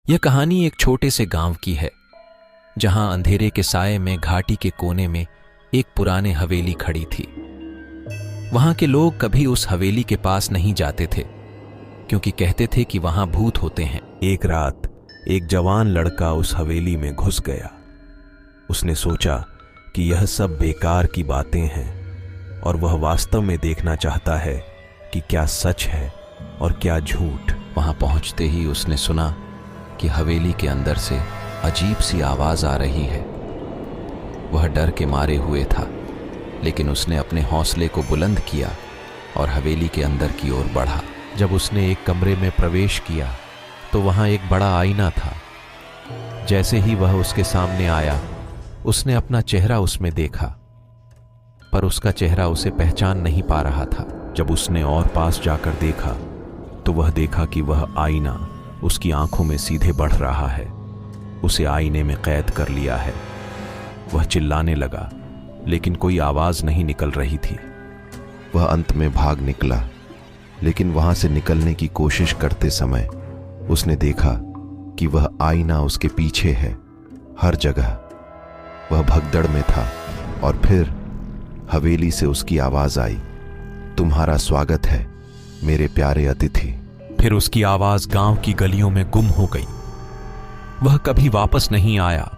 यह कहानी एक छोटे से गांव की है, जहां अंधेरे के साये में घाटी के कोने में एक पुराने हवेली खड़ी थी। वहां के लोग कभी उस हवेली के पास नहीं जाते थे, क्योंकि कहते थे कि वहां भूत होते हैं। एक रात एक जवान लड़का उस हवेली में घुस गया। उसने सोचा कि यह सब बेकार की बातें हैं और वह वास्तव में देखना चाहता है कि क्या सच है और क्या झूठ। वहां पहुंचते ही उसने सुना कि हवेली के अंदर से अजीब सी आवाज आ रही है। वह डर के मारे हुए था, लेकिन उसने अपने हौसले को बुलंद किया और हवेली के अंदर की ओर बढ़ा। जब उसने एक कमरे में प्रवेश किया तो वहां एक बड़ा आईना था। जैसे ही वह उसके सामने आया, उसने अपना चेहरा उसमें देखा, पर उसका चेहरा उसे पहचान नहीं पा रहा था। जब उसने और पास जाकर देखा तो वह देखा कि वह आईना उसकी आंखों में सीधे बढ़ रहा है। उसे आईने में कैद कर लिया है। वह चिल्लाने लगा, लेकिन कोई आवाज नहीं निकल रही थी। वह अंत में भाग निकला, लेकिन वहां से निकलने की कोशिश करते समय उसने देखा कि वह आईना उसके पीछे है, हर जगह। वह भगदड़ में था और फिर हवेली से उसकी आवाज आई, तुम्हारा स्वागत है मेरे प्यारे अतिथि। फिर उसकी आवाज गांव की गलियों में गुम हो गई। वह कभी वापस नहीं आया।